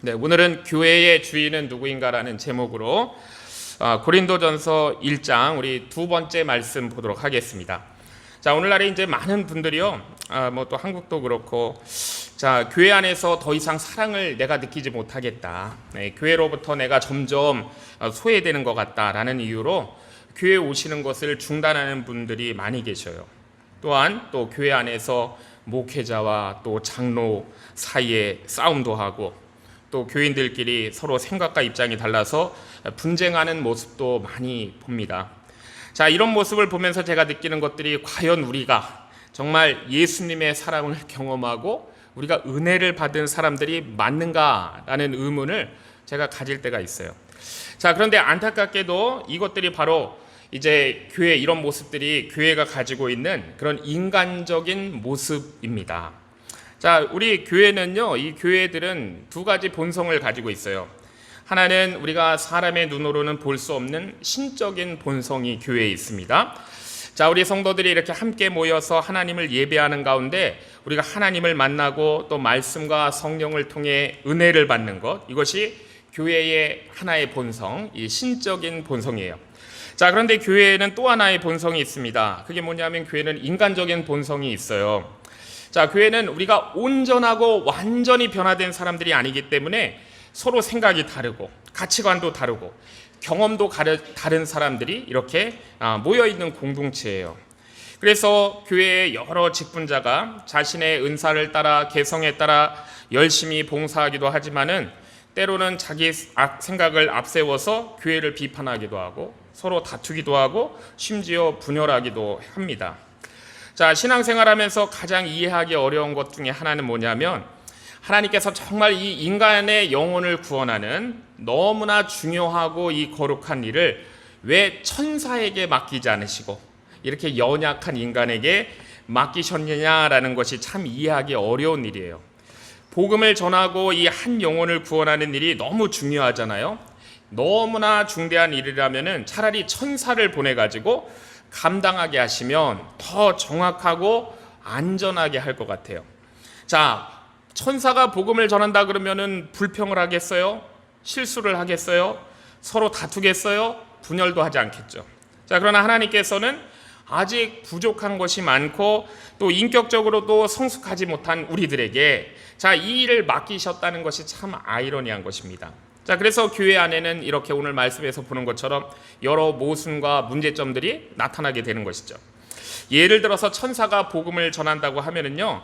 네, 오늘은 교회의 주인은 누구인가라는 제목으로 고린도전서 1장 우리 두 번째 말씀 보도록 하겠습니다. 자, 오늘날에 이제 많은 분들이요, 뭐 또 한국도 그렇고, 자, 교회 안에서 더 이상 사랑을 내가 느끼지 못하겠다. 네, 교회로부터 내가 점점 소외되는 것 같다라는 이유로 교회 오시는 것을 중단하는 분들이 많이 계셔요. 또한 또 교회 안에서 목회자와 또 장로 사이에 싸움도 하고, 또 교인들끼리 서로 생각과 입장이 달라서 분쟁하는 모습도 많이 봅니다. 자, 이런 모습을 보면서 제가 느끼는 것들이 과연 우리가 정말 예수님의 사랑을 경험하고 우리가 은혜를 받은 사람들이 맞는가라는 의문을 제가 가질 때가 있어요. 자, 그런데 안타깝게도 이것들이 바로 이제 교회, 이런 모습들이 교회가 가지고 있는 그런 인간적인 모습입니다. 자, 우리 교회는요, 이 교회들은 두 가지 본성을 가지고 있어요. 하나는 우리가 사람의 눈으로는 볼 수 없는 신적인 본성이 교회에 있습니다. 자, 우리 성도들이 이렇게 함께 모여서 하나님을 예배하는 가운데 우리가 하나님을 만나고 또 말씀과 성령을 통해 은혜를 받는 것, 이것이 교회의 하나의 본성, 이 신적인 본성이에요. 자, 그런데 교회에는 또 하나의 본성이 있습니다. 그게 뭐냐면 교회는 인간적인 본성이 있어요. 자, 교회는 우리가 온전하고 완전히 변화된 사람들이 아니기 때문에 서로 생각이 다르고 가치관도 다르고 경험도 다른 사람들이 이렇게 모여있는 공동체예요. 그래서 교회의 여러 직분자가 자신의 은사를 따라 개성에 따라 열심히 봉사하기도 하지만은 때로는 자기 생각을 앞세워서 교회를 비판하기도 하고 서로 다투기도 하고 심지어 분열하기도 합니다. 자, 신앙생활하면서 가장 이해하기 어려운 것 중에 하나는 뭐냐면 하나님께서 정말 이 인간의 영혼을 구원하는 너무나 중요하고 이 거룩한 일을 왜 천사에게 맡기지 않으시고 이렇게 연약한 인간에게 맡기셨느냐라는 것이 참 이해하기 어려운 일이에요. 복음을 전하고 이 한 영혼을 구원하는 일이 너무 중요하잖아요. 너무나 중대한 일이라면은 차라리 천사를 보내가지고 감당하게 하시면 더 정확하고 안전하게 할 것 같아요. 자, 천사가 복음을 전한다 그러면은 불평을 하겠어요? 실수를 하겠어요? 서로 다투겠어요? 분열도 하지 않겠죠. 자, 그러나 하나님께서는 아직 부족한 것이 많고 또 인격적으로도 성숙하지 못한 우리들에게 자, 이 일을 맡기셨다는 것이 참 아이러니한 것입니다. 자, 그래서 교회 안에는 이렇게 오늘 말씀에서 보는 것처럼 여러 모순과 문제점들이 나타나게 되는 것이죠. 예를 들어서 천사가 복음을 전한다고 하면은요,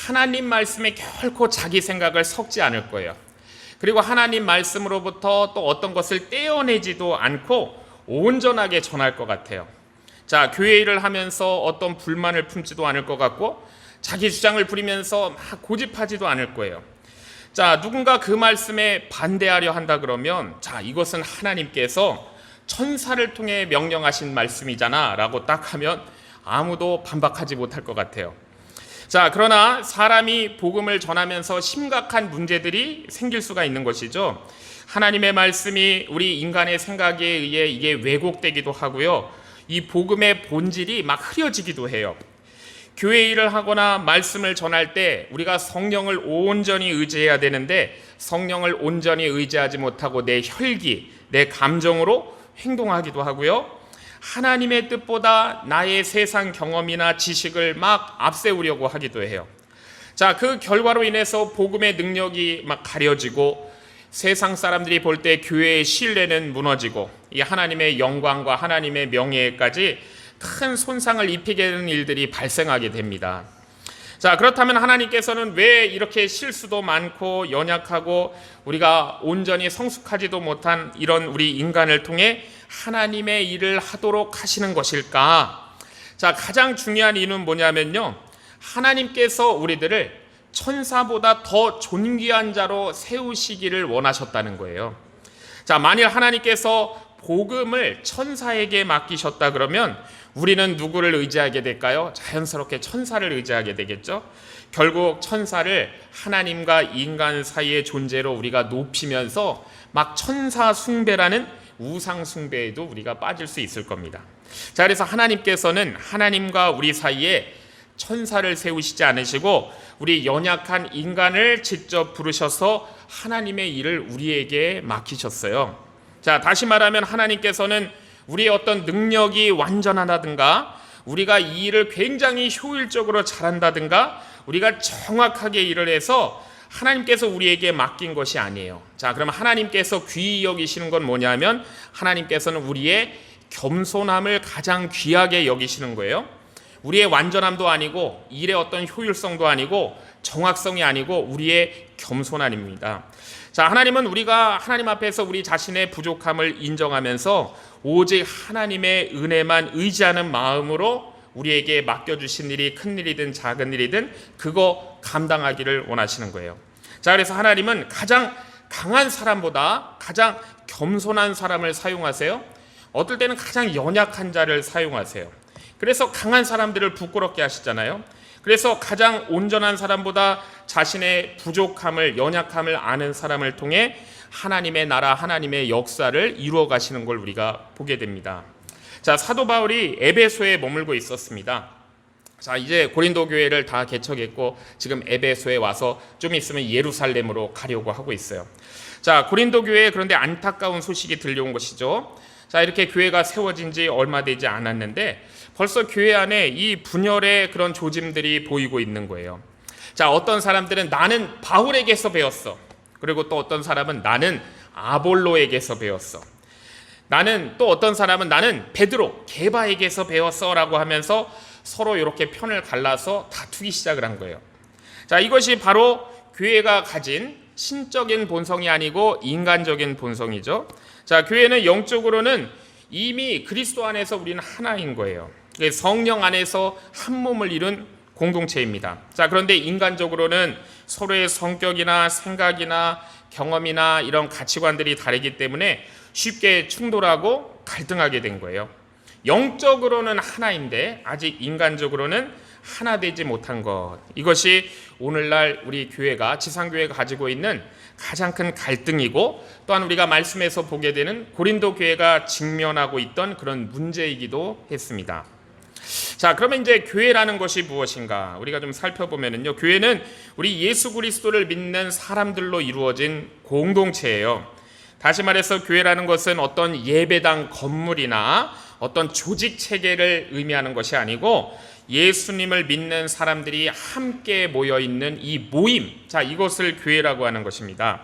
하나님 말씀에 결코 자기 생각을 섞지 않을 거예요. 그리고 하나님 말씀으로부터 또 어떤 것을 떼어내지도 않고 온전하게 전할 것 같아요. 자, 교회 일을 하면서 어떤 불만을 품지도 않을 것 같고 자기 주장을 부리면서 막 고집하지도 않을 거예요. 자, 누군가 그 말씀에 반대하려 한다 그러면 자, 이것은 하나님께서 천사를 통해 명령하신 말씀이잖아 라고 딱 하면 아무도 반박하지 못할 것 같아요. 자, 그러나 사람이 복음을 전하면서 심각한 문제들이 생길 수가 있는 것이죠. 하나님의 말씀이 우리 인간의 생각에 의해 이게 왜곡되기도 하고요. 이 복음의 본질이 막 흐려지기도 해요. 교회 일을 하거나 말씀을 전할 때 우리가 성령을 온전히 의지해야 되는데 성령을 온전히 의지하지 못하고 내 혈기, 내 감정으로 행동하기도 하고요. 하나님의 뜻보다 나의 세상 경험이나 지식을 막 앞세우려고 하기도 해요. 자, 그 결과로 인해서 복음의 능력이 막 가려지고 세상 사람들이 볼 때 교회의 신뢰는 무너지고 이 하나님의 영광과 하나님의 명예까지 큰 손상을 입히게 되는 일들이 발생하게 됩니다. 자, 그렇다면 하나님께서는 왜 이렇게 실수도 많고 연약하고 우리가 온전히 성숙하지도 못한 이런 우리 인간을 통해 하나님의 일을 하도록 하시는 것일까? 자, 가장 중요한 이유는 뭐냐면요, 하나님께서 우리들을 천사보다 더 존귀한 자로 세우시기를 원하셨다는 거예요. 자, 만일 하나님께서 복음을 천사에게 맡기셨다 그러면 우리는 누구를 의지하게 될까요? 자연스럽게 천사를 의지하게 되겠죠. 결국 천사를 하나님과 인간 사이의 존재로 우리가 높이면서 막 천사 숭배라는 우상 숭배에도 우리가 빠질 수 있을 겁니다. 자, 그래서 하나님께서는 하나님과 우리 사이에 천사를 세우시지 않으시고 우리 연약한 인간을 직접 부르셔서 하나님의 일을 우리에게 맡기셨어요. 자, 다시 말하면 하나님께서는 우리의 어떤 능력이 완전하다든가, 우리가 이 일을 굉장히 효율적으로 잘한다든가, 우리가 정확하게 일을 해서 하나님께서 우리에게 맡긴 것이 아니에요. 자, 그럼 하나님께서 귀히 여기시는 건 뭐냐면, 하나님께서는 우리의 겸손함을 가장 귀하게 여기시는 거예요. 우리의 완전함도 아니고, 일의 어떤 효율성도 아니고, 정확성이 아니고, 우리의 겸손함입니다. 자, 하나님은 우리가 하나님 앞에서 우리 자신의 부족함을 인정하면서 오직 하나님의 은혜만 의지하는 마음으로 우리에게 맡겨주신 일이 큰 일이든 작은 일이든 그거 감당하기를 원하시는 거예요. 자, 그래서 하나님은 가장 강한 사람보다 가장 겸손한 사람을 사용하세요. 어떨 때는 가장 연약한 자를 사용하세요. 그래서 강한 사람들을 부끄럽게 하시잖아요. 그래서 가장 온전한 사람보다 자신의 부족함을, 연약함을 아는 사람을 통해 하나님의 나라, 하나님의 역사를 이루어 가시는 걸 우리가 보게 됩니다. 자, 사도 바울이 에베소에 머물고 있었습니다. 자, 이제 고린도 교회를 다 개척했고 지금 에베소에 와서 좀 있으면 예루살렘으로 가려고 하고 있어요. 자, 고린도 교회에 그런데 안타까운 소식이 들려온 것이죠. 자, 이렇게 교회가 세워진 지 얼마 되지 않았는데 벌써 교회 안에 이 분열의 그런 조짐들이 보이고 있는 거예요. 자, 어떤 사람들은 나는 바울에게서 배웠어. 그리고 또 어떤 사람은 나는 아볼로에게서 배웠어. 나는 또 어떤 사람은 나는 베드로, 게바에게서 배웠어 라고 하면서 서로 이렇게 편을 갈라서 다투기 시작을 한 거예요. 자, 이것이 바로 교회가 가진 신적인 본성이 아니고 인간적인 본성이죠. 자, 교회는 영적으로는 이미 그리스도 안에서 우리는 하나인 거예요. 성령 안에서 한 몸을 이룬 공동체입니다. 자, 그런데 인간적으로는 서로의 성격이나 생각이나 경험이나 이런 가치관들이 다르기 때문에 쉽게 충돌하고 갈등하게 된 거예요. 영적으로는 하나인데 아직 인간적으로는 하나 되지 못한 것. 이것이 오늘날 우리 교회가, 지상교회가 가지고 있는 가장 큰 갈등이고, 또한 우리가 말씀에서 보게 되는 고린도 교회가 직면하고 있던 그런 문제이기도 했습니다. 자, 그러면 이제 교회라는 것이 무엇인가 우리가 좀 살펴보면요, 교회는 우리 예수 그리스도를 믿는 사람들로 이루어진 공동체예요. 다시 말해서 교회라는 것은 어떤 예배당 건물이나 어떤 조직 체계를 의미하는 것이 아니고 예수님을 믿는 사람들이 함께 모여 있는 이 모임, 자, 이것을 교회라고 하는 것입니다.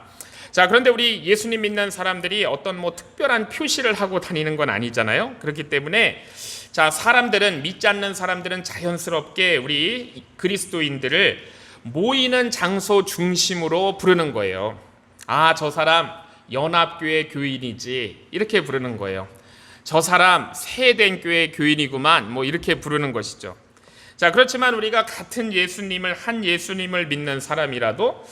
자, 그런데 우리 예수님 믿는 사람들이 어떤 특별한 표시를 하고 다니는 건 아니잖아요. 그렇기 때문에 자, 사람들은, 믿지 않는 사람들은 자연스럽게 우리 그리스도인들을 모이는 장소 중심으로 부르는 거예요. 아, 저 사람 연합교회 교인이지, 이렇게 부르는 거예요. 저 사람 세된 교회 교인이구만, 이렇게 부르는 것이죠. 자, 그렇지만 우리가 같은 예수님을, 한 예수님을 믿는 사람이라도,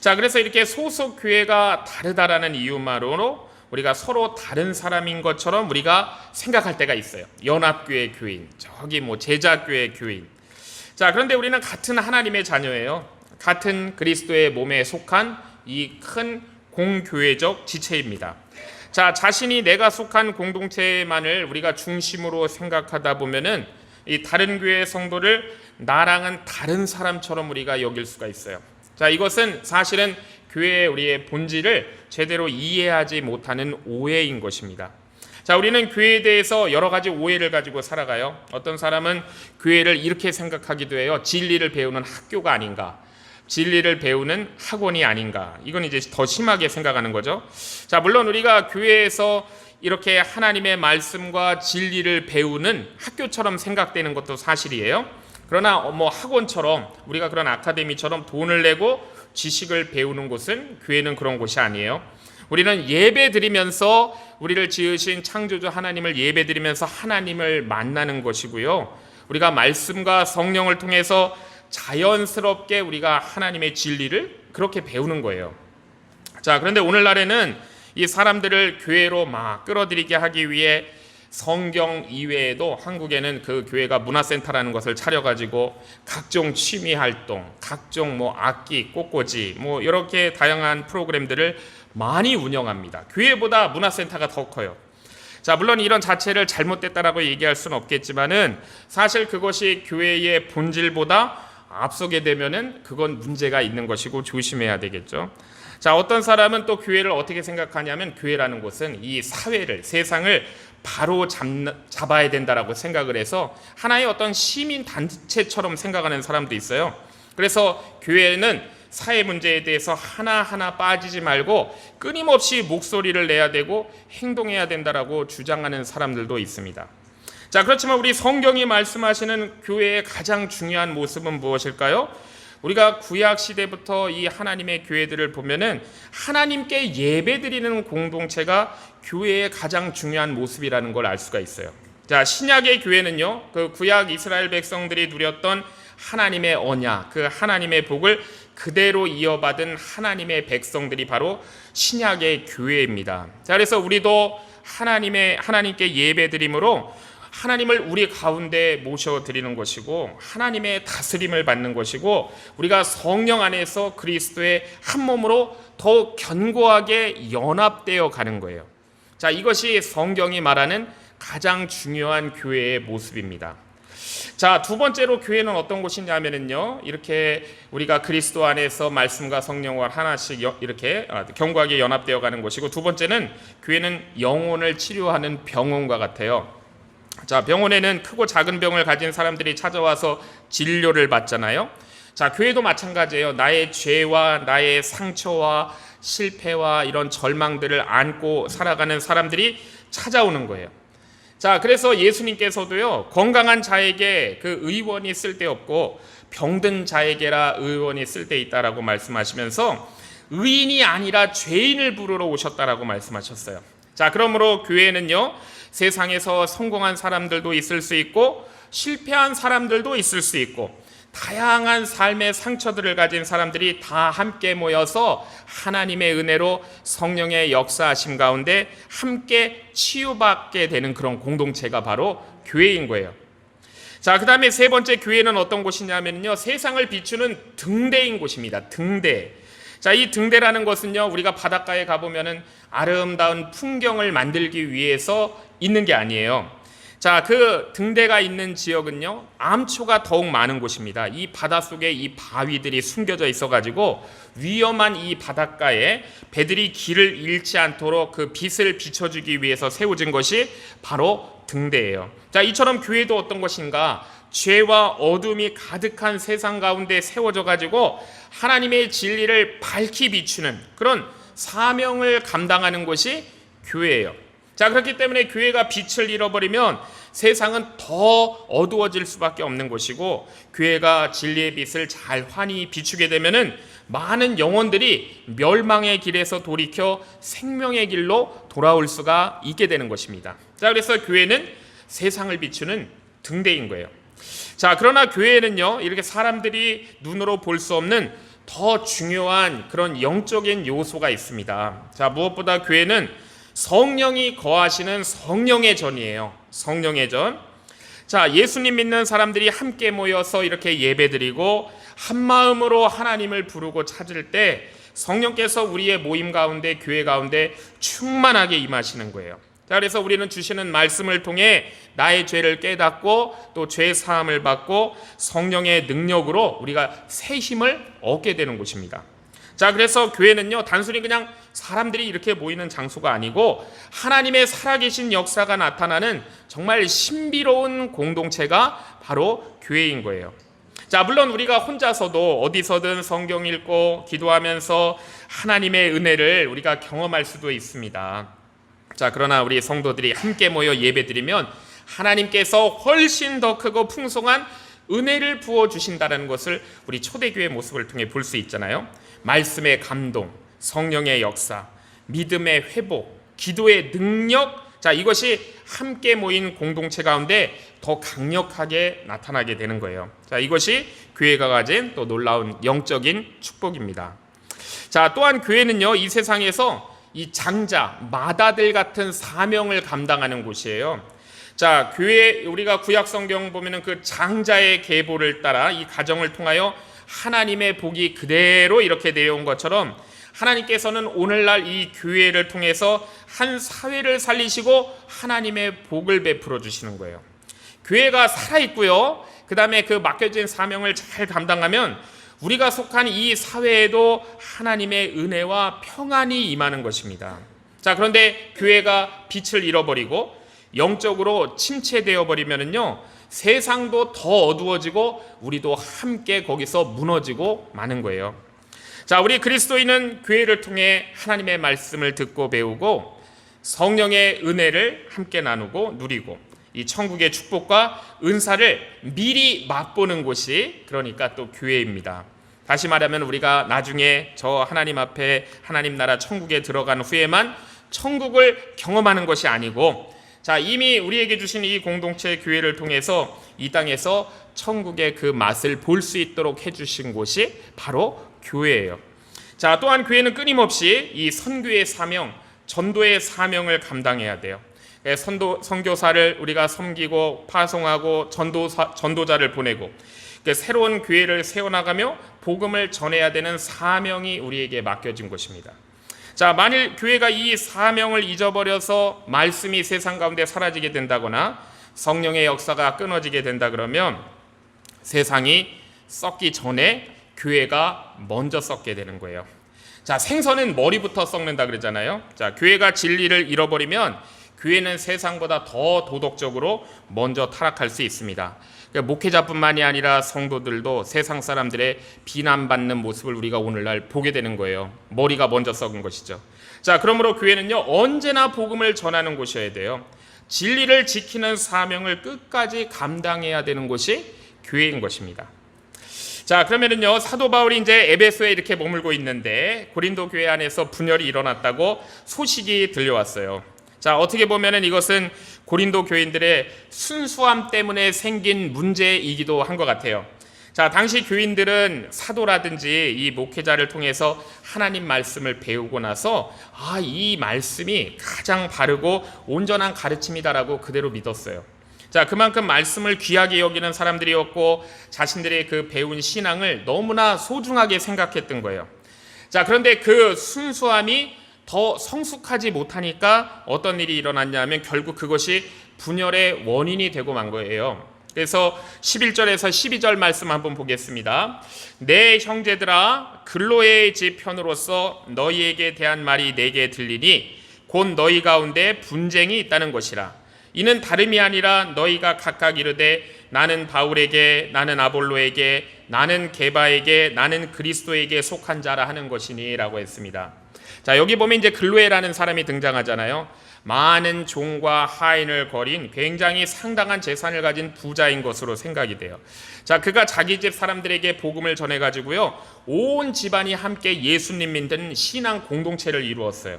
자, 그래서 이렇게 소속 교회가 다르다라는 이유만으로 우리가 서로 다른 사람인 것처럼 우리가 생각할 때가 있어요. 연합교회 교인, 저기 제자교회 교인. 자, 그런데 우리는 같은 하나님의 자녀예요. 같은 그리스도의 몸에 속한 이 큰 공교회적 지체입니다. 자, 자신이 내가 속한 공동체만을 우리가 중심으로 생각하다 보면은 이 다른 교회 성도를 나랑은 다른 사람처럼 우리가 여길 수가 있어요. 자, 이것은 사실은 교회의 우리의 본질을 제대로 이해하지 못하는 오해인 것입니다. 자, 우리는 교회에 대해서 여러 가지 오해를 가지고 살아가요. 어떤 사람은 교회를 이렇게 생각하기도 해요. 진리를 배우는 학교가 아닌가, 진리를 배우는 학원이 아닌가. 이건 이제 더 심하게 생각하는 거죠. 자, 물론 우리가 교회에서 이렇게 하나님의 말씀과 진리를 배우는 학교처럼 생각되는 것도 사실이에요. 그러나 학원처럼, 우리가 그런 아카데미처럼 돈을 내고 지식을 배우는 곳은, 교회는 그런 곳이 아니에요. 우리는 예배 드리면서, 우리를 지으신 창조주 하나님을 예배 드리면서 하나님을 만나는 것이고요. 우리가 말씀과 성령을 통해서 자연스럽게 우리가 하나님의 진리를 그렇게 배우는 거예요. 자, 그런데 오늘날에는 이 사람들을 교회로 막 끌어들이게 하기 위해 성경 이외에도 한국에는 그 교회가 문화센터라는 것을 차려가지고 각종 취미 활동, 각종 악기, 꽃꽂이 이렇게 다양한 프로그램들을 많이 운영합니다. 교회보다 문화센터가 더 커요. 자, 물론 이런 자체를 잘못됐다라고 얘기할 수는 없겠지만은 사실 그것이 교회의 본질보다 앞서게 되면은 그건 문제가 있는 것이고 조심해야 되겠죠. 자, 어떤 사람은 또 교회를 어떻게 생각하냐면 교회라는 곳은 이 사회를, 세상을 바로 잡아야 된다라고 생각을 해서 하나의 어떤 시민 단체처럼 생각하는 사람도 있어요. 그래서 교회는 사회 문제에 대해서 하나하나 빠지지 말고 끊임없이 목소리를 내야 되고 행동해야 된다라고 주장하는 사람들도 있습니다. 자, 그렇지만 우리 성경이 말씀하시는 교회의 가장 중요한 모습은 무엇일까요? 우리가 구약 시대부터 이 하나님의 교회들을 보면은 하나님께 예배드리는 공동체가 교회의 가장 중요한 모습이라는 걸 알 수가 있어요. 자, 신약의 교회는요, 그 구약 이스라엘 백성들이 누렸던 하나님의 언약, 그 하나님의 복을 그대로 이어받은 하나님의 백성들이 바로 신약의 교회입니다. 자, 그래서 우리도 하나님께 예배드림으로 하나님을 우리 가운데 모셔드리는 것이고 하나님의 다스림을 받는 것이고 우리가 성령 안에서 그리스도의 한 몸으로 더욱 견고하게 연합되어 가는 거예요. 자, 이것이 성경이 말하는 가장 중요한 교회의 모습입니다. 자, 두 번째로 교회는 어떤 곳이냐면요, 이렇게 우리가 그리스도 안에서 말씀과 성령과 하나씩 이렇게 견고하게 연합되어 가는 것이고, 두 번째는 교회는 영혼을 치료하는 병원과 같아요. 자, 병원에는 크고 작은 병을 가진 사람들이 찾아와서 진료를 받잖아요. 자, 교회도 마찬가지예요. 나의 죄와 나의 상처와 실패와 이런 절망들을 안고 살아가는 사람들이 찾아오는 거예요. 자, 그래서 예수님께서도요, 건강한 자에게 그 의원이 쓸데없고 병든 자에게라 의원이 쓸데있다라고 말씀하시면서 의인이 아니라 죄인을 부르러 오셨다라고 말씀하셨어요. 자, 그러므로 교회는요, 세상에서 성공한 사람들도 있을 수 있고 실패한 사람들도 있을 수 있고 다양한 삶의 상처들을 가진 사람들이 다 함께 모여서 하나님의 은혜로 성령의 역사하심 가운데 함께 치유받게 되는 그런 공동체가 바로 교회인 거예요. 자, 그 다음에 세 번째 교회는 어떤 곳이냐면요, 세상을 비추는 등대인 곳입니다. 등대. 자, 이 등대라는 것은요, 우리가 바닷가에 가보면은 아름다운 풍경을 만들기 위해서 있는 게 아니에요. 자, 그 등대가 있는 지역은요, 암초가 더욱 많은 곳입니다. 이 바닷속에 이 바위들이 숨겨져 있어가지고 위험한 이 바닷가에 배들이 길을 잃지 않도록 그 빛을 비춰주기 위해서 세워진 것이 바로 등대예요. 자, 이처럼 교회도 어떤 것인가? 죄와 어둠이 가득한 세상 가운데 세워져 가지고 하나님의 진리를 밝히 비추는 그런 사명을 감당하는 것이 교회예요. 자, 그렇기 때문에 교회가 빛을 잃어버리면 세상은 더 어두워질 수밖에 없는 것이고, 교회가 진리의 빛을 잘 환히 비추게 되면은 많은 영혼들이 멸망의 길에서 돌이켜 생명의 길로 돌아올 수가 있게 되는 것입니다. 자, 그래서 교회는 세상을 비추는 등대인 거예요. 자, 그러나 교회에는요, 이렇게 사람들이 눈으로 볼 수 없는 더 중요한 그런 영적인 요소가 있습니다. 자, 무엇보다 교회는 성령이 거하시는 성령의 전이에요. 성령의 전. 자, 예수님 믿는 사람들이 함께 모여서 이렇게 예배드리고 한 마음으로 하나님을 부르고 찾을 때 성령께서 우리의 모임 가운데, 교회 가운데 충만하게 임하시는 거예요. 자, 그래서 우리는 주시는 말씀을 통해 나의 죄를 깨닫고 또 죄 사함을 받고 성령의 능력으로 우리가 새 힘을 얻게 되는 곳입니다. 자, 그래서 교회는요, 단순히 그냥 사람들이 이렇게 모이는 장소가 아니고 하나님의 살아계신 역사가 나타나는 정말 신비로운 공동체가 바로 교회인 거예요. 자, 물론 우리가 혼자서도 어디서든 성경 읽고 기도하면서 하나님의 은혜를 우리가 경험할 수도 있습니다. 자, 그러나 우리 성도들이 함께 모여 예배드리면 하나님께서 훨씬 더 크고 풍성한 은혜를 부어주신다는 것을 우리 초대교회 모습을 통해 볼 수 있잖아요. 말씀의 감동, 성령의 역사, 믿음의 회복, 기도의 능력, 자, 이것이 함께 모인 공동체 가운데 더 강력하게 나타나게 되는 거예요. 자, 이것이 교회가 가진 또 놀라운 영적인 축복입니다. 자, 또한 교회는요, 이 세상에서 이 장자, 마다들 같은 사명을 감당하는 곳이에요. 자, 교회, 우리가 구약 성경 보면은 그 장자의 계보를 따라 이 가정을 통하여 하나님의 복이 그대로 이렇게 내려온 것처럼 하나님께서는 오늘날 이 교회를 통해서 한 사회를 살리시고 하나님의 복을 베풀어 주시는 거예요. 교회가 살아있고요, 그 다음에 그 맡겨진 사명을 잘 감당하면 우리가 속한 이 사회에도 하나님의 은혜와 평안이 임하는 것입니다. 자, 그런데 교회가 빛을 잃어버리고 영적으로 침체되어 버리면은요, 세상도 더 어두워지고 우리도 함께 거기서 무너지고 마는 거예요. 자, 우리 그리스도인은 교회를 통해 하나님의 말씀을 듣고 배우고 성령의 은혜를 함께 나누고 누리고 이 천국의 축복과 은사를 미리 맛보는 곳이 그러니까 또 교회입니다. 다시 말하면 우리가 나중에 저 하나님 앞에 하나님 나라 천국에 들어간 후에만 천국을 경험하는 것이 아니고, 자, 이미 우리에게 주신 이 공동체 교회를 통해서 이 땅에서 천국의 그 맛을 볼 수 있도록 해주신 곳이 바로 교회예요. 자, 또한 교회는 끊임없이 이 선교의 사명, 전도의 사명을 감당해야 돼요. 선교사를 우리가 섬기고 파송하고 전도자를 보내고 새로운 교회를 세워나가며 복음을 전해야 되는 사명이 우리에게 맡겨진 것입니다. 자, 만일 교회가 이 사명을 잊어버려서 말씀이 세상 가운데 사라지게 된다거나 성령의 역사가 끊어지게 된다 그러면 세상이 썩기 전에 교회가 먼저 썩게 되는 거예요. 자, 생선은 머리부터 썩는다 그러잖아요. 자, 교회가 진리를 잃어버리면 교회는 세상보다 더 도덕적으로 먼저 타락할 수 있습니다. 그러니까 목회자뿐만이 아니라 성도들도 세상 사람들의 비난받는 모습을 우리가 오늘날 보게 되는 거예요. 머리가 먼저 썩은 것이죠. 자, 그러므로 교회는요, 언제나 복음을 전하는 곳이어야 돼요. 진리를 지키는 사명을 끝까지 감당해야 되는 곳이 교회인 것입니다. 자, 그러면은요, 사도 바울이 이제 에베소에 이렇게 머물고 있는데 고린도 교회 안에서 분열이 일어났다고 소식이 들려왔어요. 자, 어떻게 보면은 이것은 고린도 교인들의 순수함 때문에 생긴 문제이기도 한 것 같아요. 자, 당시 교인들은 사도라든지 이 목회자를 통해서 하나님 말씀을 배우고 나서 이 말씀이 가장 바르고 온전한 가르침이다라고 그대로 믿었어요. 자, 그만큼 말씀을 귀하게 여기는 사람들이었고 자신들의 그 배운 신앙을 너무나 소중하게 생각했던 거예요. 자, 그런데 그 순수함이 더 성숙하지 못하니까 어떤 일이 일어났냐면 결국 그것이 분열의 원인이 되고 만 거예요. 그래서 11절에서 12절 말씀 한번 보겠습니다. 내 형제들아, 글로의 집 편으로서 너희에게 대한 말이 내게 들리니 곧 너희 가운데 분쟁이 있다는 것이라. 이는 다름이 아니라 너희가 각각 이르되 나는 바울에게, 나는 아볼로에게, 나는 게바에게, 나는 그리스도에게 속한 자라 하는 것이니 라고 했습니다. 자, 여기 보면 이제 글로에라는 사람이 등장하잖아요. 많은 종과 하인을 거린 굉장히 상당한 재산을 가진 부자인 것으로 생각이 돼요. 자, 그가 자기 집 사람들에게 복음을 전해가지고요, 온 집안이 함께 예수님 믿는 신앙 공동체를 이루었어요.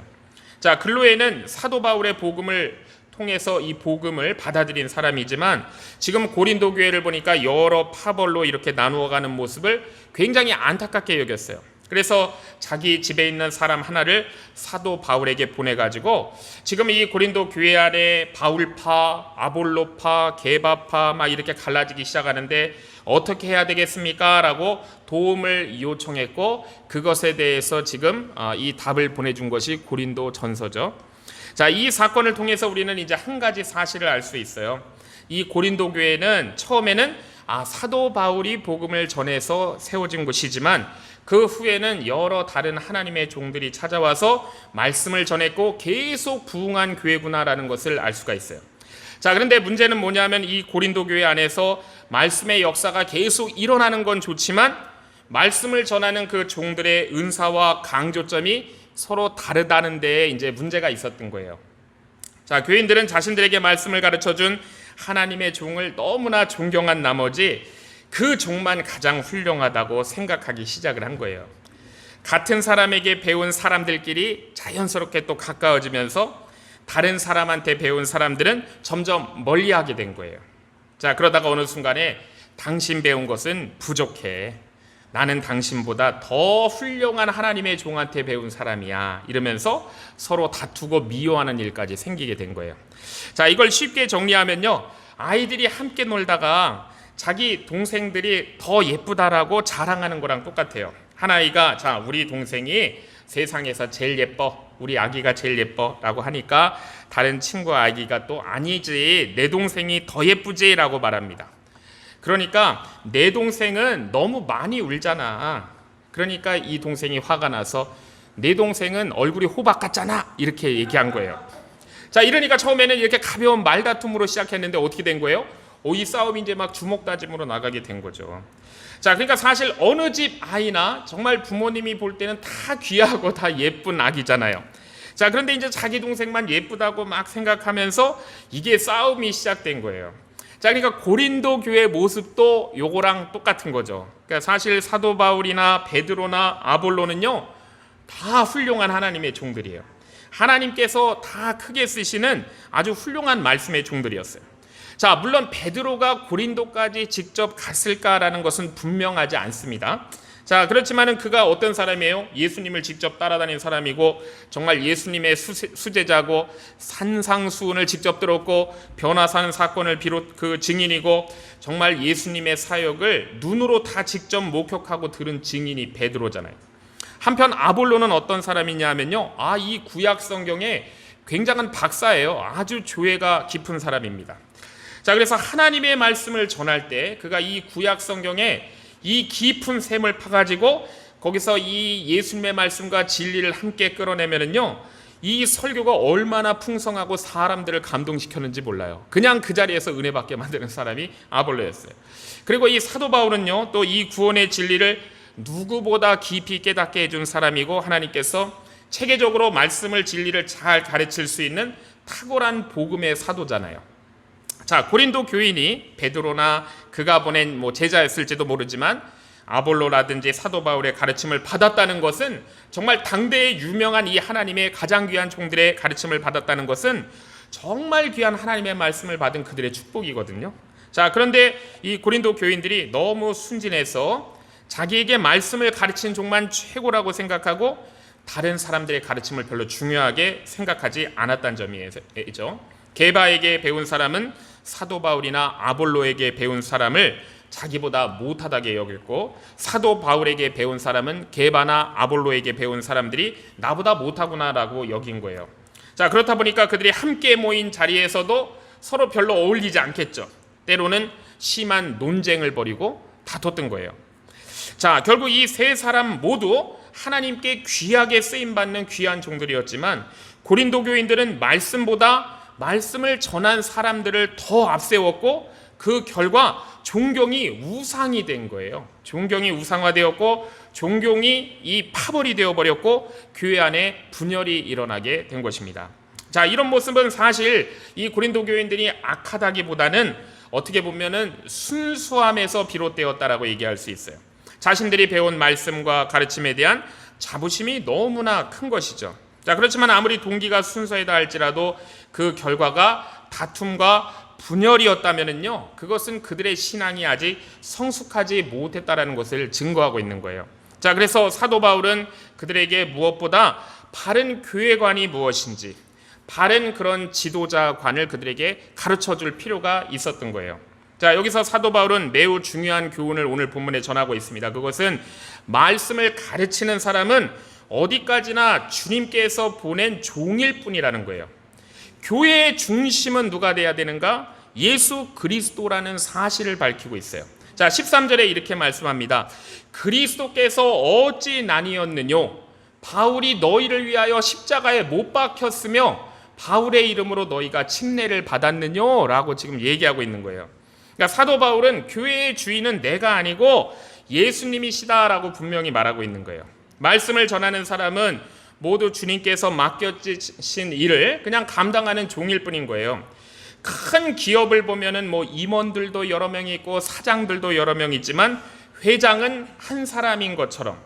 자, 글로에는 사도 바울의 복음을 통해서 이 복음을 받아들인 사람이지만 지금 고린도 교회를 보니까 여러 파벌로 이렇게 나누어가는 모습을 굉장히 안타깝게 여겼어요. 그래서 자기 집에 있는 사람 하나를 사도 바울에게 보내가지고 지금 이 고린도 교회 안에 바울파, 아볼로파, 게바파 막 이렇게 갈라지기 시작하는데 어떻게 해야 되겠습니까? 라고 도움을 요청했고 그것에 대해서 지금 이 답을 보내준 것이 고린도 전서죠. 자, 이 사건을 통해서 우리는 이제 한 가지 사실을 알 수 있어요. 이 고린도 교회는 처음에는 사도 바울이 복음을 전해서 세워진 곳이지만 그 후에는 여러 다른 하나님의 종들이 찾아와서 말씀을 전했고 계속 부흥한 교회구나라는 것을 알 수가 있어요. 자, 그런데 문제는 뭐냐면 이 고린도 교회 안에서 말씀의 역사가 계속 일어나는 건 좋지만 말씀을 전하는 그 종들의 은사와 강조점이 서로 다르다는 데에 이제 문제가 있었던 거예요. 자, 교인들은 자신들에게 말씀을 가르쳐준 하나님의 종을 너무나 존경한 나머지 그 종만 가장 훌륭하다고 생각하기 시작을 한 거예요. 같은 사람에게 배운 사람들끼리 자연스럽게 또 가까워지면서 다른 사람한테 배운 사람들은 점점 멀리하게 된 거예요. 자, 그러다가 어느 순간에 당신 배운 것은 부족해. 나는 당신보다 더 훌륭한 하나님의 종한테 배운 사람이야. 이러면서 서로 다투고 미워하는 일까지 생기게 된 거예요. 자, 이걸 쉽게 정리하면요, 아이들이 함께 놀다가 자기 동생들이 더 예쁘다라고 자랑하는 거랑 똑같아요. 한 아이가 자, 우리 동생이 세상에서 제일 예뻐, 우리 아기가 제일 예뻐 라고 하니까 다른 친구 아기가 또 아니지, 내 동생이 더 예쁘지 라고 말합니다. 그러니까 내 동생은 너무 많이 울잖아. 그러니까 이 동생이 화가 나서 내 동생은 얼굴이 호박 같잖아 이렇게 얘기한 거예요. 자, 이러니까 처음에는 이렇게 가벼운 말다툼으로 시작했는데 어떻게 된 거예요? 이 싸움이 이제 막 주먹 다짐으로 나가게 된 거죠. 자, 그러니까 사실 어느 집 아이나 정말 부모님이 볼 때는 다 귀하고 다 예쁜 아기잖아요. 자, 그런데 이제 자기 동생만 예쁘다고 막 생각하면서 이게 싸움이 시작된 거예요. 자, 그러니까 고린도 교회 모습도 요거랑 똑같은 거죠. 그러니까 사실 사도 바울이나 베드로나 아볼로는요, 다 훌륭한 하나님의 종들이에요. 하나님께서 다 크게 쓰시는 아주 훌륭한 말씀의 종들이었어요. 자, 물론 베드로가 고린도까지 직접 갔을까라는 것은 분명하지 않습니다. 자, 그렇지만은 그가 어떤 사람이에요? 예수님을 직접 따라다닌 사람이고 정말 예수님의 수제자고 산상수훈을 직접 들었고 변화산 사건을 비롯 그 증인이고 정말 예수님의 사역을 눈으로 다 직접 목격하고 들은 증인이 베드로잖아요. 한편 아볼로는 어떤 사람이냐 하면요, 이 구약 성경에 굉장한 박사예요. 아주 조예가 깊은 사람입니다. 자, 그래서 하나님의 말씀을 전할 때 그가 이 구약 성경에 이 깊은 샘을 파가지고 거기서 이 예수님의 말씀과 진리를 함께 끌어내면은요, 이 설교가 얼마나 풍성하고 사람들을 감동시켰는지 몰라요. 그냥 그 자리에서 은혜 받게 만드는 사람이 아볼로였어요. 그리고 이 사도 바울은요, 또 이 구원의 진리를 누구보다 깊이 깨닫게 해준 사람이고 하나님께서 체계적으로 말씀을 진리를 잘 가르칠 수 있는 탁월한 복음의 사도잖아요. 자, 고린도 교인이 베드로나 그가 보낸 제자였을지도 모르지만 아볼로라든지 사도 바울의 가르침을 받았다는 것은 정말 당대의 유명한 이 하나님의 가장 귀한 종들의 가르침을 받았다는 것은 정말 귀한 하나님의 말씀을 받은 그들의 축복이거든요. 자, 그런데 이 고린도 교인들이 너무 순진해서 자기에게 말씀을 가르친 종만 최고라고 생각하고 다른 사람들의 가르침을 별로 중요하게 생각하지 않았다는 점이죠. 게바에게 배운 사람은 사도 바울이나 아볼로에게 배운 사람을 자기보다 못하다게 여겼고 사도 바울에게 배운 사람은 게바나 아볼로에게 배운 사람들이 나보다 못하구나라고 여긴 거예요. 자, 그렇다 보니까 그들이 함께 모인 자리에서도 서로 별로 어울리지 않겠죠. 때로는 심한 논쟁을 벌이고 다퉜던 거예요. 자, 결국 이 세 사람 모두 하나님께 귀하게 쓰임받는 귀한 종들이었지만 고린도 교인들은 말씀보다 말씀을 전한 사람들을 더 앞세웠고 그 결과 존경이 우상이 된 거예요. 존경이 우상화되었고 존경이 이 파벌이 되어버렸고 교회 안에 분열이 일어나게 된 것입니다. 자, 이런 모습은 사실 이 고린도 교인들이 악하다기보다는 어떻게 보면은 순수함에서 비롯되었다라고 얘기할 수 있어요. 자신들이 배운 말씀과 가르침에 대한 자부심이 너무나 큰 것이죠. 자, 그렇지만 아무리 동기가 순수하다 할지라도 그 결과가 다툼과 분열이었다면은요, 그것은 그들의 신앙이 아직 성숙하지 못했다라는 것을 증거하고 있는 거예요. 자, 그래서 사도 바울은 그들에게 무엇보다 바른 교회관이 무엇인지, 바른 그런 지도자관을 그들에게 가르쳐 줄 필요가 있었던 거예요. 자, 여기서 사도 바울은 매우 중요한 교훈을 오늘 본문에 전하고 있습니다. 그것은 말씀을 가르치는 사람은 어디까지나 주님께서 보낸 종일 뿐이라는 거예요. 교회의 중심은 누가 돼야 되는가? 예수 그리스도라는 사실을 밝히고 있어요. 자, 13절에 이렇게 말씀합니다. 그리스도께서 어찌 나뉘었느뇨? 바울이 너희를 위하여 십자가에 못 박혔으며 바울의 이름으로 너희가 침례를 받았느뇨? 라고 지금 얘기하고 있는 거예요. 그러니까 사도 바울은 교회의 주인은 내가 아니고 예수님이시다라고 분명히 말하고 있는 거예요. 말씀을 전하는 사람은 모두 주님께서 맡겨주신 일을 그냥 감당하는 종일 뿐인 거예요. 큰 기업을 보면은 임원들도 여러 명이 있고 사장들도 여러 명 있지만 회장은 한 사람인 것처럼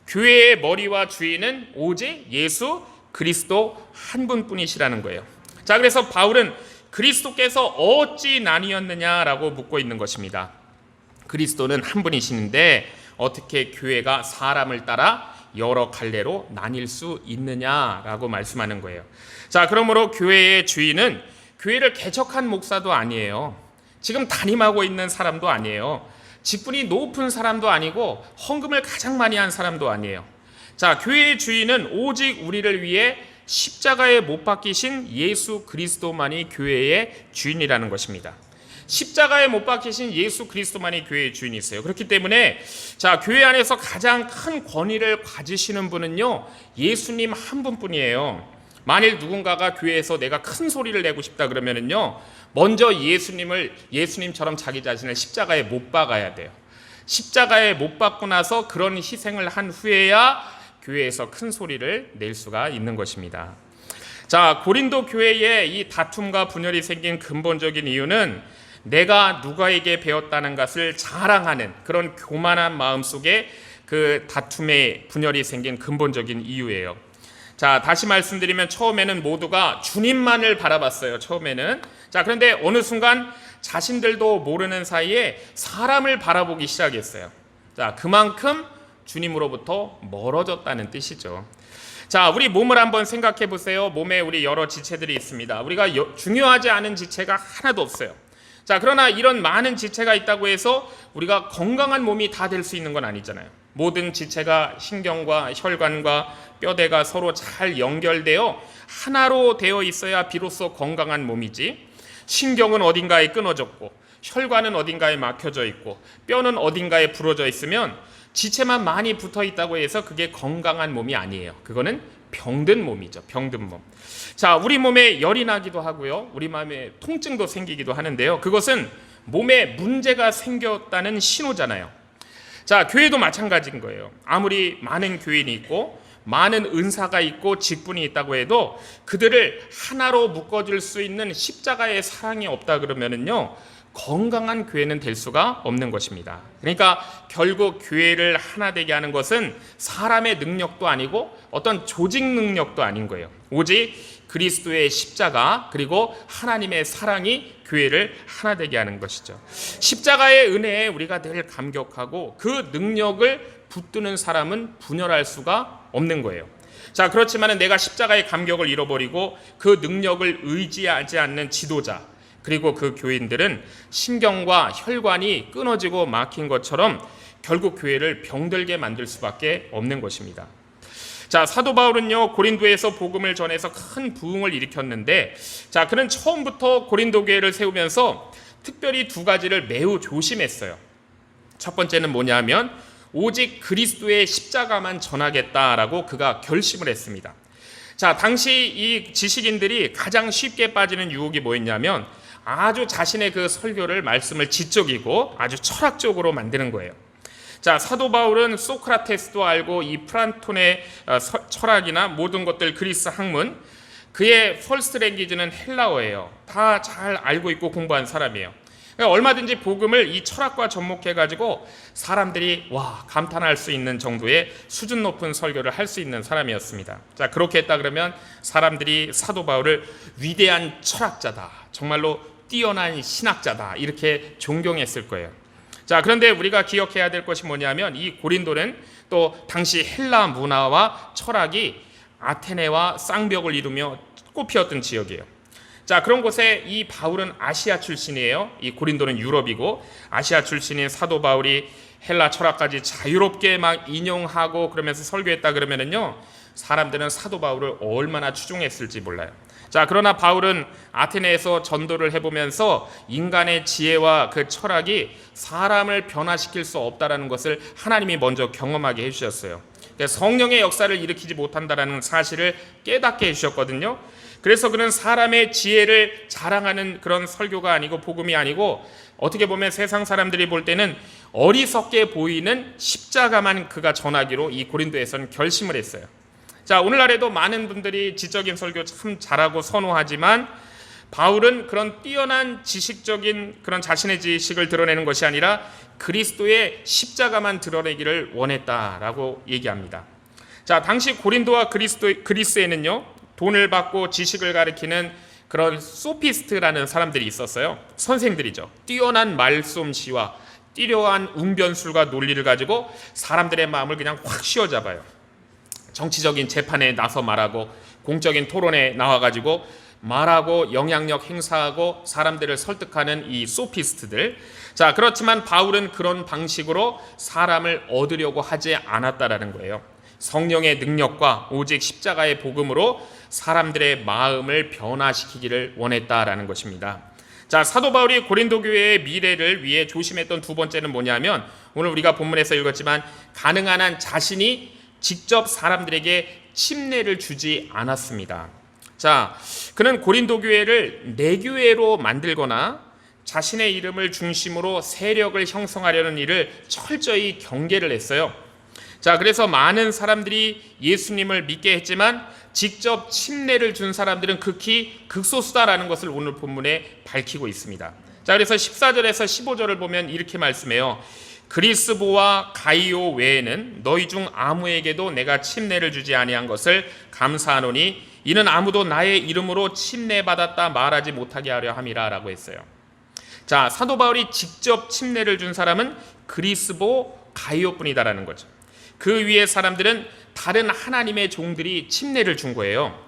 교회의 머리와 주인은 오직 예수 그리스도 한 분뿐이시라는 거예요. 자, 그래서 바울은 그리스도께서 어찌 나뉘었느냐라고 묻고 있는 것입니다. 그리스도는 한 분이시는데 어떻게 교회가 사람을 따라 여러 갈래로 나뉠 수 있느냐라고 말씀하는 거예요. 자, 그러므로 교회의 주인은 교회를 개척한 목사도 아니에요. 지금 담임하고 있는 사람도 아니에요. 직분이 높은 사람도 아니고 헌금을 가장 많이 한 사람도 아니에요. 자, 교회의 주인은 오직 우리를 위해 십자가에 못 박히신 예수 그리스도만이 교회의 주인이라는 것입니다. 십자가에 못 박히신 예수 그리스도만이 교회의 주인이세요. 그렇기 때문에 자, 교회 안에서 가장 큰 권위를 가지시는 분은요, 예수님 한 분뿐이에요. 만일 누군가가 교회에서 내가 큰 소리를 내고 싶다 그러면은요, 먼저 예수님처럼 자기 자신을 십자가에 못 박아야 돼요. 십자가에 못 박고 나서 그런 희생을 한 후에야 교회에서 큰 소리를 낼 수가 있는 것입니다. 자, 고린도 교회에 이 다툼과 분열이 생긴 근본적인 이유는 내가 누가에게 배웠다는 것을 자랑하는 그런 교만한 마음 속에 그 다툼의 분열이 생긴 근본적인 이유예요. 자, 다시 말씀드리면 처음에는 모두가 주님만을 바라봤어요. 처음에는. 자, 그런데 어느 순간 자신들도 모르는 사이에 사람을 바라보기 시작했어요. 자, 그만큼 주님으로부터 멀어졌다는 뜻이죠. 자, 우리 몸을 한번 생각해 보세요. 몸에 우리 여러 지체들이 있습니다. 우리가 중요하지 않은 지체가 하나도 없어요. 자, 그러나 이런 많은 지체가 있다고 해서 우리가 건강한 몸이 다 될 수 있는 건 아니잖아요. 모든 지체가 신경과 혈관과 뼈대가 서로 잘 연결되어 하나로 되어 있어야 비로소 건강한 몸이지, 신경은 어딘가에 끊어졌고 혈관은 어딘가에 막혀져 있고 뼈는 어딘가에 부러져 있으면 지체만 많이 붙어 있다고 해서 그게 건강한 몸이 아니에요. 그거는 병든 몸이죠. 병든 몸. 자, 우리 몸에 열이 나기도 하고요, 우리 몸에 통증도 생기기도 하는데요, 그것은 몸에 문제가 생겼다는 신호잖아요. 자, 교회도 마찬가지인 거예요. 아무리 많은 교인이 있고 많은 은사가 있고 직분이 있다고 해도 그들을 하나로 묶어줄 수 있는 십자가의 사랑이 없다 그러면은요, 건강한 교회는 될 수가 없는 것입니다. 그러니까 결국 교회를 하나 되게 하는 것은 사람의 능력도 아니고 어떤 조직 능력도 아닌 거예요. 오직 그리스도의 십자가 그리고 하나님의 사랑이 교회를 하나 되게 하는 것이죠. 십자가의 은혜에 우리가 늘 감격하고 그 능력을 붙드는 사람은 분열할 수가 없는 거예요. 자, 그렇지만 내가 십자가의 감격을 잃어버리고 그 능력을 의지하지 않는 지도자 그리고 그 교인들은 신경과 혈관이 끊어지고 막힌 것처럼 결국 교회를 병들게 만들 수밖에 없는 것입니다. 자, 사도 바울은요, 고린도에서 복음을 전해서 큰 부흥을 일으켰는데, 자, 그는 처음부터 고린도 교회를 세우면서 특별히 두 가지를 매우 조심했어요. 첫 번째는 뭐냐면 오직 그리스도의 십자가만 전하겠다라고 그가 결심을 했습니다. 자, 당시 이 지식인들이 가장 쉽게 빠지는 유혹이 뭐였냐면 아주 자신의 그 설교를 말씀을 지적이고 아주 철학적으로 만드는 거예요. 자, 사도 바울은 소크라테스도 알고 이 플라톤의 철학이나 모든 것들 그리스 학문, 그의 퍼스트 랭귀지는 헬라어예요. 다 잘 알고 있고 공부한 사람이에요. 그러니까 얼마든지 복음을 이 철학과 접목해가지고 사람들이 와 감탄할 수 있는 정도의 수준 높은 설교를 할 수 있는 사람이었습니다. 자, 그렇게 했다 그러면 사람들이 사도 바울을 위대한 철학자다, 정말로 뛰어난 신학자다 이렇게 존경했을 거예요. 자, 그런데 우리가 기억해야 될 것이 뭐냐면 이 고린도는 또 당시 헬라 문화와 철학이 아테네와 쌍벽을 이루며 꽃피었던 지역이에요. 자, 그런 곳에 이 바울은 아시아 출신이에요. 이 고린도는 유럽이고 아시아 출신인 사도 바울이 헬라 철학까지 자유롭게 막 인용하고 그러면서 설교했다 그러면은요, 사람들은 사도 바울을 얼마나 추종했을지 몰라요. 자, 그러나 바울은 아테네에서 전도를 해보면서 인간의 지혜와 그 철학이 사람을 변화시킬 수 없다라는 것을 하나님이 먼저 경험하게 해주셨어요. 성령의 역사를 일으키지 못한다라는 사실을 깨닫게 해주셨거든요. 그래서 그는 사람의 지혜를 자랑하는 그런 설교가 아니고 복음이 아니고 어떻게 보면 세상 사람들이 볼 때는 어리석게 보이는 십자가만 그가 전하기로 이 고린도에서는 결심을 했어요. 자, 오늘날에도 많은 분들이 지적인 설교 참 잘하고 선호하지만 바울은 그런 뛰어난 지식적인 그런 자신의 지식을 드러내는 것이 아니라 그리스도의 십자가만 드러내기를 원했다라고 얘기합니다. 자, 당시 고린도와 그리스에는요, 돈을 받고 지식을 가르치는 그런 소피스트라는 사람들이 있었어요. 선생들이죠. 뛰어난 말솜씨와 뛰어난 웅변술과 논리를 가지고 사람들의 마음을 그냥 확 씌워잡아요. 정치적인 재판에 나서 말하고 공적인 토론에 나와가지고 말하고 영향력 행사하고 사람들을 설득하는 이 소피스트들. 자, 그렇지만 바울은 그런 방식으로 사람을 얻으려고 하지 않았다라는 거예요. 성령의 능력과 오직 십자가의 복음으로 사람들의 마음을 변화시키기를 원했다라는 것입니다. 자, 사도 바울이 고린도 교회의 미래를 위해 조심했던 두 번째는 뭐냐면, 오늘 우리가 본문에서 읽었지만 가능한 한 자신이 직접 사람들에게 침례를 주지 않았습니다. 자, 그는 고린도 교회를 내교회로 만들거나 자신의 이름을 중심으로 세력을 형성하려는 일을 철저히 경계를 했어요. 자, 그래서 많은 사람들이 예수님을 믿게 했지만 직접 침례를 준 사람들은 극히 극소수다라는 것을 오늘 본문에 밝히고 있습니다. 자, 그래서 14절에서 15절을 보면 이렇게 말씀해요. 그리스보와 가이오 외에는 너희 중 아무에게도 내가 침례를 주지 아니한 것을 감사하노니 이는 아무도 나의 이름으로 침례받았다 말하지 못하게 하려 함이라 라고 했어요. 자, 사도 바울이 직접 침례를 준 사람은 그리스보, 가이오뿐이다라는 거죠. 그 위에 사람들은 다른 하나님의 종들이 침례를 준 거예요.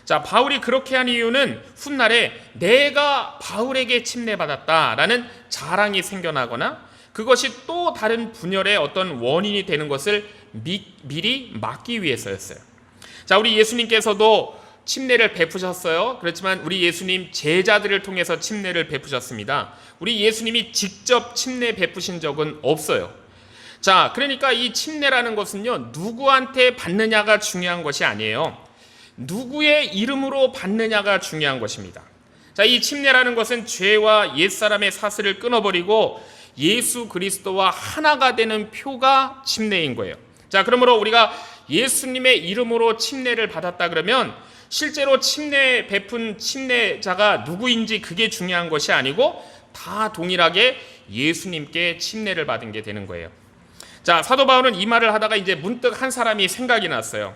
자, 바울이 그렇게 한 이유는 훗날에 내가 바울에게 침례받았다라는 자랑이 생겨나거나 그것이 또 다른 분열의 어떤 원인이 되는 것을 미리 막기 위해서였어요. 자, 우리 예수님께서도 침례를 베푸셨어요. 그렇지만 우리 예수님 제자들을 통해서 침례를 베푸셨습니다. 우리 예수님이 직접 침례 베푸신 적은 없어요. 자, 그러니까 이 침례라는 것은요, 누구한테 받느냐가 중요한 것이 아니에요. 누구의 이름으로 받느냐가 중요한 것입니다. 자, 이 침례라는 것은 죄와 옛사람의 사슬을 끊어버리고 예수 그리스도와 하나가 되는 표가 침례인 거예요. 자, 그러므로 우리가 예수님의 이름으로 침례를 받았다 그러면 실제로 침례 베푼 침례자가 누구인지 그게 중요한 것이 아니고 다 동일하게 예수님께 침례를 받은 게 되는 거예요. 자, 사도 바울은 이 말을 하다가 이제 문득 한 사람이 생각이 났어요.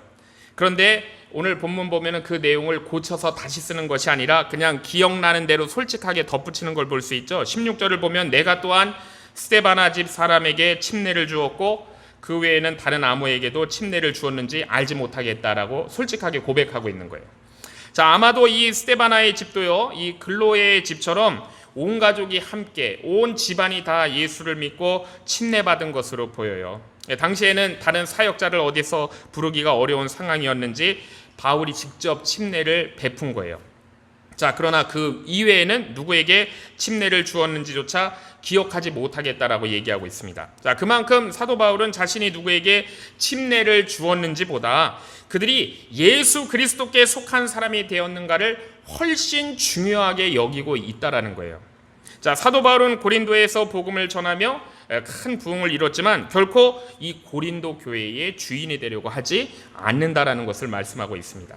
그런데 오늘 본문 보면은 그 내용을 고쳐서 다시 쓰는 것이 아니라 그냥 기억나는 대로 솔직하게 덧붙이는 걸 볼 수 있죠. 16절을 보면 내가 또한 스데바나 집 사람에게 침례를 주었고 그 외에는 다른 아무에게도 침례를 주었는지 알지 못하겠다라고 솔직하게 고백하고 있는 거예요. 자, 아마도 이 스데바나의 집도요, 이 글로의 집처럼 온 가족이 함께 온 집안이 다 예수를 믿고 침례받은 것으로 보여요. 당시에는 다른 사역자를 어디서 부르기가 어려운 상황이었는지 바울이 직접 침례를 베푼 거예요. 자, 그러나 그 이외에는 누구에게 침례를 주었는지조차 기억하지 못하겠다라고 얘기하고 있습니다. 자, 그만큼 사도 바울은 자신이 누구에게 침례를 주었는지보다 그들이 예수 그리스도께 속한 사람이 되었는가를 훨씬 중요하게 여기고 있다라는 거예요. 자, 사도 바울은 고린도에서 복음을 전하며 큰 부흥을 이뤘지만 결코 이 고린도 교회의 주인이 되려고 하지 않는다라는 것을 말씀하고 있습니다.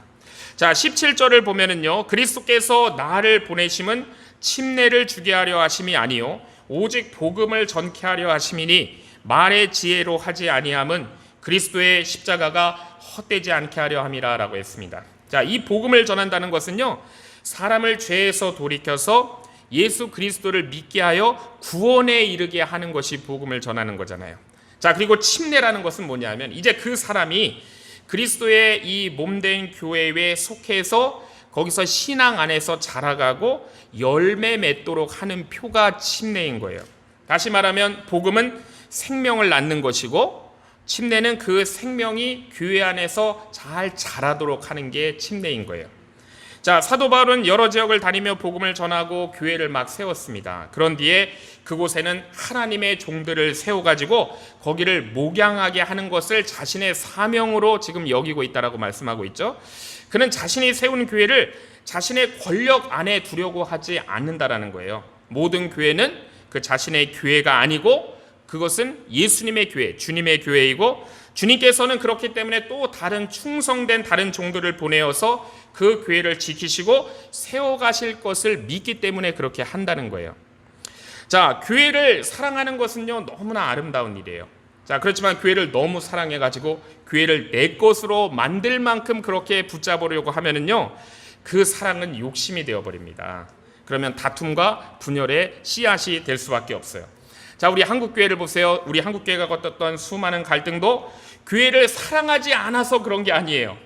자, 17절을 보면은요, 그리스도께서 나를 보내심은 침례를 주게 하려 하심이 아니요 오직 복음을 전케 하려 하심이니 말의 지혜로 하지 아니함은 그리스도의 십자가가 헛되지 않게 하려 함이라라고 했습니다. 자, 이 복음을 전한다는 것은요, 사람을 죄에서 돌이켜서 예수 그리스도를 믿게 하여 구원에 이르게 하는 것이 복음을 전하는 거잖아요. 자, 그리고 침례라는 것은 뭐냐면 이제 그 사람이 그리스도의 이 몸된 교회에 속해서 거기서 신앙 안에서 자라가고 열매 맺도록 하는 표가 침례인 거예요. 다시 말하면 복음은 생명을 낳는 것이고 침례는 그 생명이 교회 안에서 잘 자라도록 하는 게 침례인 거예요. 자, 사도 바울은 여러 지역을 다니며 복음을 전하고 교회를 막 세웠습니다. 그런 뒤에 그곳에는 하나님의 종들을 세워가지고 거기를 목양하게 하는 것을 자신의 사명으로 지금 여기고 있다라고 말씀하고 있죠. 그는 자신이 세운 교회를 자신의 권력 안에 두려고 하지 않는다라는 거예요. 모든 교회는 그 자신의 교회가 아니고 그것은 예수님의 교회, 주님의 교회이고 주님께서는 그렇기 때문에 또 다른 충성된 다른 종들을 보내어서 그 교회를 지키시고 세워가실 것을 믿기 때문에 그렇게 한다는 거예요. 자, 교회를 사랑하는 것은요, 너무나 아름다운 일이에요. 자, 그렇지만 교회를 너무 사랑해가지고 교회를 내 것으로 만들 만큼 그렇게 붙잡으려고 하면은요, 그 사랑은 욕심이 되어버립니다. 그러면 다툼과 분열의 씨앗이 될 수밖에 없어요. 자, 우리 한국교회를 보세요. 우리 한국교회가 겪었던 수많은 갈등도 교회를 사랑하지 않아서 그런 게 아니에요.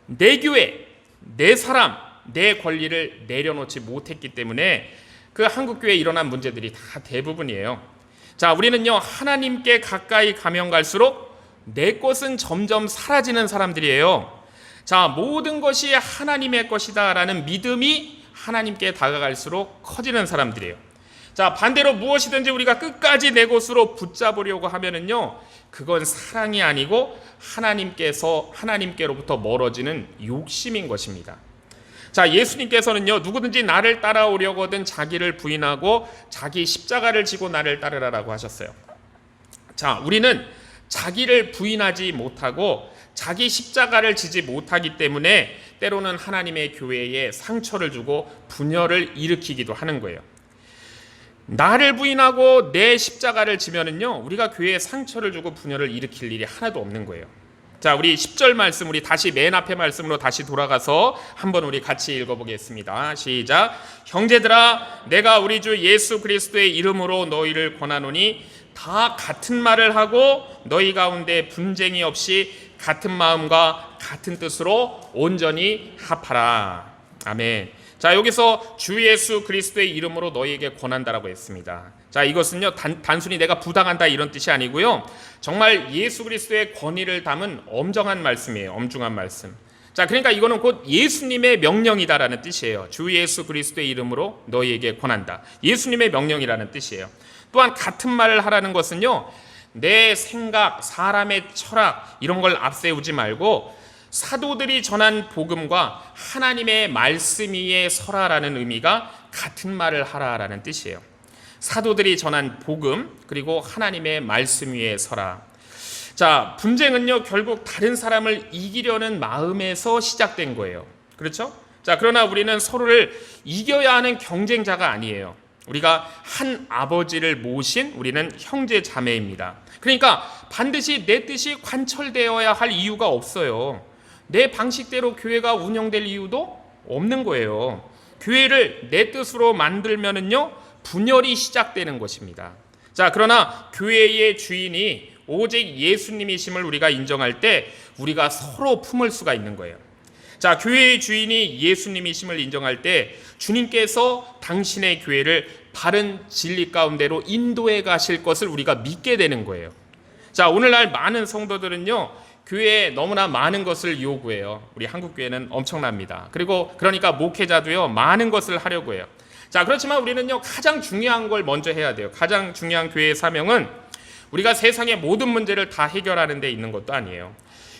내 교회, 내 사람, 내 권리를 내려놓지 못했기 때문에 그 한국교회에 일어난 문제들이 다 대부분이에요. 자, 우리는요, 하나님께 가까이 가면 갈수록 내 것은 점점 사라지는 사람들이에요. 자, 모든 것이 하나님의 것이다 라는 믿음이 하나님께 다가갈수록 커지는 사람들이에요. 자, 반대로 무엇이든지 우리가 끝까지 내 것으로 붙잡으려고 하면은요, 그건 사랑이 아니고 하나님께로부터 멀어지는 욕심인 것입니다. 자, 예수님께서는요, 누구든지 나를 따라오려거든 자기를 부인하고 자기 십자가를 지고 나를 따르라라고 하셨어요. 자, 우리는 자기를 부인하지 못하고 자기 십자가를 지지 못하기 때문에 때로는 하나님의 교회에 상처를 주고 분열을 일으키기도 하는 거예요. 나를 부인하고 내 십자가를 지면은요, 우리가 교회에 상처를 주고 분열을 일으킬 일이 하나도 없는 거예요. 자, 우리 10절 말씀, 우리 다시 맨 앞에 말씀으로 다시 돌아가서 한번 우리 같이 읽어보겠습니다. 시작. 형제들아, 내가 우리 주 예수 그리스도의 이름으로 너희를 권하노니 다 같은 말을 하고 너희 가운데 분쟁이 없이 같은 마음과 같은 뜻으로 온전히 합하라. 아멘. 자, 여기서 주 예수 그리스도의 이름으로 너희에게 권한다라고 했습니다. 자, 이것은요, 단순히 내가 부당한다 이런 뜻이 아니고요, 정말 예수 그리스도의 권위를 담은 엄정한 말씀이에요. 엄중한 말씀. 자, 그러니까 이거는 곧 예수님의 명령이다라는 뜻이에요. 주 예수 그리스도의 이름으로 너희에게 권한다. 예수님의 명령이라는 뜻이에요. 또한 같은 말을 하라는 것은요, 내 생각, 사람의 철학 이런 걸 앞세우지 말고 사도들이 전한 복음과 하나님의 말씀 위에 서라라는 의미가 같은 말을 하라라는 뜻이에요. 사도들이 전한 복음 그리고 하나님의 말씀 위에 서라. 자, 분쟁은요, 결국 다른 사람을 이기려는 마음에서 시작된 거예요. 그렇죠? 자, 그러나 우리는 서로를 이겨야 하는 경쟁자가 아니에요. 우리가 한 아버지를 모신 우리는 형제 자매입니다. 그러니까 반드시 내 뜻이 관철되어야 할 이유가 없어요. 내 방식대로 교회가 운영될 이유도 없는 거예요. 교회를 내 뜻으로 만들면은요, 분열이 시작되는 것입니다. 자, 그러나 교회의 주인이 오직 예수님이심을 우리가 인정할 때 우리가 서로 품을 수가 있는 거예요. 자, 교회의 주인이 예수님이심을 인정할 때 주님께서 당신의 교회를 바른 진리 가운데로 인도해 가실 것을 우리가 믿게 되는 거예요. 자, 오늘날 많은 성도들은요, 교회에 너무나 많은 것을 요구해요. 우리 한국교회는 엄청납니다. 그러니까 목회자도요, 많은 것을 하려고 해요. 자, 그렇지만 우리는요, 가장 중요한 걸 먼저 해야 돼요. 가장 중요한 교회의 사명은 우리가 세상의 모든 문제를 다 해결하는 데 있는 것도 아니에요.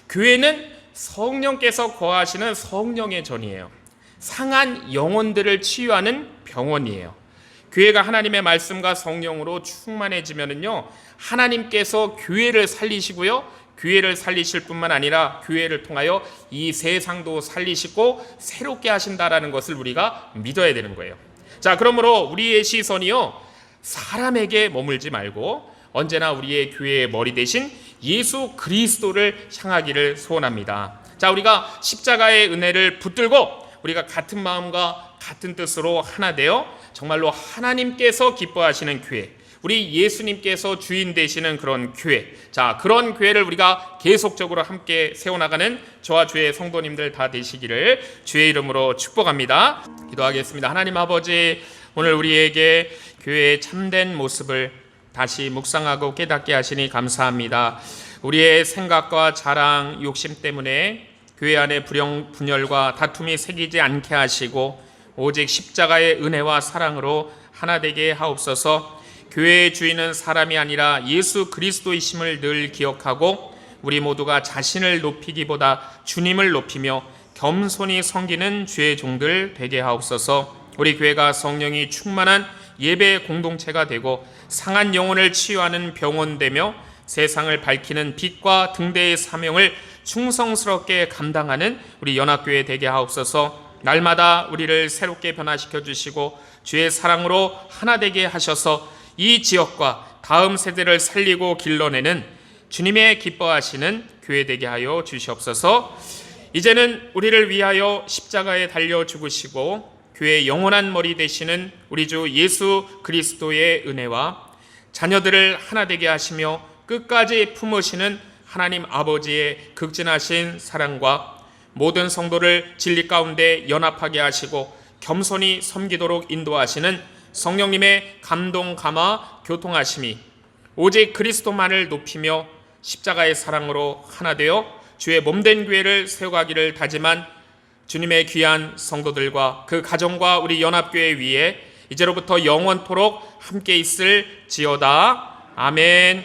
교회는 성령께서 거하시는 성령의 전이에요. 상한 영혼들을 치유하는 병원이에요. 교회가 하나님의 말씀과 성령으로 충만해지면은요, 하나님께서 교회를 살리시고요, 교회를 살리실 뿐만 아니라 교회를 통하여 이 세상도 살리시고 새롭게 하신다라는 것을 우리가 믿어야 되는 거예요. 자, 그러므로 우리의 시선이요, 사람에게 머물지 말고 언제나 우리의 교회의 머리 대신 예수 그리스도를 향하기를 소원합니다. 자, 우리가 십자가의 은혜를 붙들고 우리가 같은 마음과 같은 뜻으로 하나 되어 정말로 하나님께서 기뻐하시는 교회, 우리 예수님께서 주인 되시는 그런 교회, 자, 그런 교회를 우리가 계속적으로 함께 세워나가는 저와 주의 성도님들 다 되시기를 주의 이름으로 축복합니다. 기도하겠습니다. 하나님 아버지, 오늘 우리에게 교회의 참된 모습을 다시 묵상하고 깨닫게 하시니 감사합니다. 우리의 생각과 자랑, 욕심 때문에 교회 안에 분열과 다툼이 생기지 않게 하시고 오직 십자가의 은혜와 사랑으로 하나 되게 하옵소서. 교회의 주인은 사람이 아니라 예수 그리스도이심을 늘 기억하고 우리 모두가 자신을 높이기보다 주님을 높이며 겸손히 섬기는 주의 종들 되게 하옵소서. 우리 교회가 성령이 충만한 예배 공동체가 되고 상한 영혼을 치유하는 병원 되며 세상을 밝히는 빛과 등대의 사명을 충성스럽게 감당하는 우리 연합교회 되게 하옵소서. 날마다 우리를 새롭게 변화시켜 주시고 주의 사랑으로 하나 되게 하셔서 이 지역과 다음 세대를 살리고 길러내는 주님의 기뻐하시는 교회 되게 하여 주시옵소서. 이제는 우리를 위하여 십자가에 달려 죽으시고 교회의 영원한 머리 되시는 우리 주 예수 그리스도의 은혜와 자녀들을 하나 되게 하시며 끝까지 품으시는 하나님 아버지의 극진하신 사랑과 모든 성도를 진리 가운데 연합하게 하시고 겸손히 섬기도록 인도하시는 성령님의 감동, 감화, 교통하심이 오직 그리스도만을 높이며 십자가의 사랑으로 하나 되어 주의 몸된 교회를 세워가기를 다짐한 주님의 귀한 성도들과 그 가정과 우리 연합교회 위에 이제로부터 영원토록 함께 있을지어다. 아멘.